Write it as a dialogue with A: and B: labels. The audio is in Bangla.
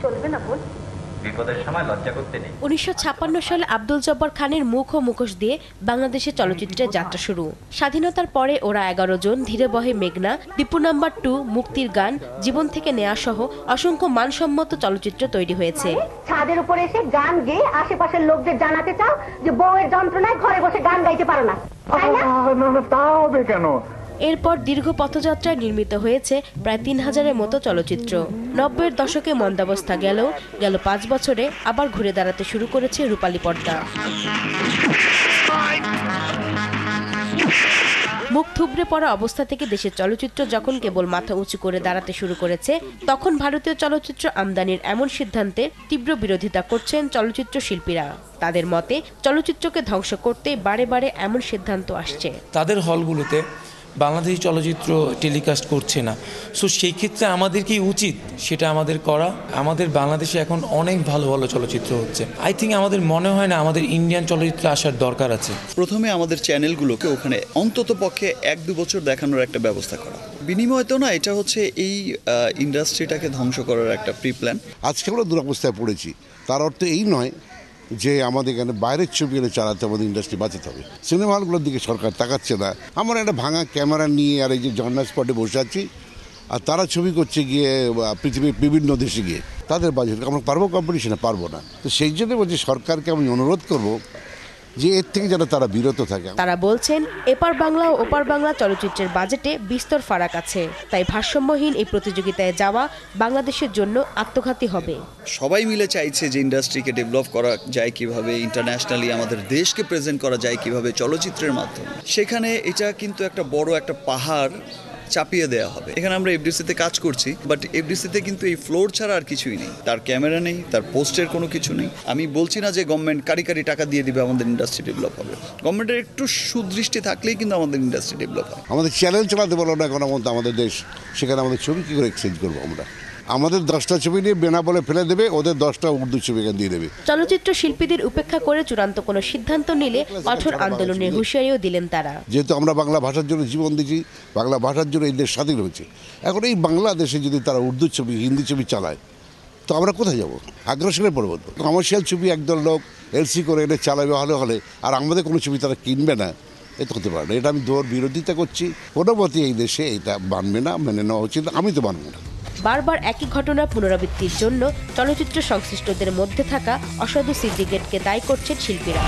A: চলবে না বোন,
B: বিপদের সময় লজ্জা করতে নেই।
C: 1956 সালে আব্দুল জব্বার খানের মুখ ও মুখোশ দিয়ে বাংলাদেশে চলচ্চিত্রের যাত্রা শুরু। স্বাধীনতার পরে ওরা 11 জন, ধীরে বহে মেঘনা, দীপু নাম্বার 2, মুক্তির গান, জীবন থেকে নেয়া সহ অসংখ্য মানসম্মত চলচ্চিত্র তৈরি হয়েছে।
A: ছাদের উপরে এসে গান গেয়ে আশেপাশের লোকদের জানাতে চাও যে বউয়ের যন্ত্রণায় ঘরে বসে গান গাইতে পারো না, তাই না?
D: তা হবে কেন?
C: এরপর দীর্ঘ পথযাত্রায় নির্মিত হয়েছে প্রায় 3000-এর মতো চলচ্চিত্র। 90-এর দশকে মন্দাবস্থা গেল 5 বছরে আবার ঘুরে দাঁড়াতে শুরু করেছে রূপালী পর্দা। মুখ থুবড়ে পড়া অবস্থা থেকে দেশের চলচ্চিত্র যখন কেবল মাথা উঁচু করে দাঁড়াতে শুরু করেছে, তখন ভারতীয় চলচ্চিত্র আমদানির এমন সিদ্ধান্তের তীব্র বিরোধিতা করছেন চলচ্চিত্র শিল্পীরা। তাদের মতে চলচ্চিত্রকে ধ্বংস করতে বারে বারে এমন সিদ্ধান্ত আসছে।
E: তাদের হলগুলোতে বাংলাদেশি চলচ্চিত্র টেলিকাস্ট করছে না, সো সেই ক্ষেত্রে আমাদের কি উচিত সেটা আমাদের করা। আমাদের বাংলাদেশে এখন অনেক ভালো ভালো চলচ্চিত্র হচ্ছে। আই থিঙ্ক আমাদের মনে হয় না আমাদের ইন্ডিয়ান চলচ্চিত্র আসার দরকার আছে।
F: প্রথমে আমাদের চ্যানেলগুলোকে ওখানে অন্তত পক্ষে 1-2 বছর দেখানোর একটা ব্যবস্থা করা। বিনিময় তো না, এটা হচ্ছে এই ইন্ডাস্ট্রিটাকে ধ্বংস করার একটা প্রি প্ল্যান।
G: আজকে আমরা দুরবস্থায় পড়েছি, তার অর্থ এই নয় যে আমাদের এখানে বাইরের ছবি এনে চালাতে আমাদের ইন্ডাস্ট্রি বাঁচাতে হবে। সিনেমা হলগুলোর দিকে সরকার তাকাচ্ছে না। আমরা একটা ভাঙা ক্যামেরা নিয়ে আর এই যে জর্নাল স্পটে বসে আছি, আর তারা ছবি করছে গিয়ে পৃথিবীর বিভিন্ন দেশে গিয়ে। তাদের বাজেট আমরা পারবো কম্পিটিশনে? পারবো না। তো সেই জন্য বলছি সরকারকে আমি অনুরোধ করব যে এর থেকে যেন তারা বিরত থাকে।
C: তারা বলছেন এপার বাংলা ও ওপার বাংলা চলচ্চিত্রের বাজেটে বিস্তর ফারাক আছে, তাই ভারসাম্যহীন এই প্রতিযোগিতায় যাওয়া বাংলাদেশের জন্য আত্মঘাতী হবে।
F: সবাই মিলে চাইছে যে ইন্ডাস্ট্রিকে ডেভেলপ করা যায় কিভাবে, ইন্টারন্যাশনালি আমাদের দেশকে প্রেজেন্ট করা যায় কিভাবে চলচ্চিত্রের মাধ্যমে। সেখানে এটা কিন্তু একটা বড় একটা পাহাড় চাপিয়ে দেওয়া হবে। এখানে আমরা এফডিসিতে কাজ করছি, বাট এফডিসিতে কিন্তু এই ফ্লোর ছাড়া আর কিছুই নেই। তার ক্যামেরা নেই, তার পোস্টের কোনো কিছু নেই। আমি বলছি না যে গভর্নমেন্ট কারি টাকা দিয়ে দিবে আমাদের ইন্ডাস্ট্রি ডেভেলপ হবে। গভর্নমেন্টের একটু সুদৃষ্টি থাকলেই কিন্তু আমাদের ইন্ডাস্ট্রি ডেভেলপ হবে।
G: আমাদের চ্যানেল চালাতে বলো না কোনো মতো আমাদের দেশ, সেখানে আমাদের ছবি কী করে এক্সচেঞ্জ করবো আমরা? আমাদের 10টা ছবি নিয়ে বেনা বলে ফেলে দেবে, ওদের 10টা উর্দু ছবি দিয়ে দেবে।
C: চলচ্চিত্র শিল্পীদের উপেক্ষা করে চূড়ান্ত কোনো সিদ্ধান্ত নিলে কঠোর আন্দোলনের হুঁশিয়ারিও দিলেন তারা।
G: যেহেতু আমরা বাংলা ভাষার জন্য জীবন দিয়েছি, বাংলা ভাষার জন্য এই দেশ স্বাধীন হয়েছে, এখন এই বাংলাদেশে যদি তারা উর্দু ছবি হিন্দি ছবি চালায় তো আমরা কোথায় যাবো? আগ্রাসনে পড়বো। কমার্শিয়াল ছবি একদল লোক এলসি করে এনে চালাবে হলে আর আমাদের কোনো ছবি তারা কিনবে না, এটা হতে পারে না। এটা আমি দৌড় বিরোধিতা করছি। কোনো মতে এই দেশে এটা মানবে না, মেনে নেওয়া উচিত। আমি তো মানব না।
C: বারবার একই ঘটনার পুনরাবৃত্তির জন্য চলচ্চিত্র সংশ্লিষ্টদের মধ্যে থাকা অসাধু সিন্ডিকেটকে দায়ী করছেন শিল্পীরা।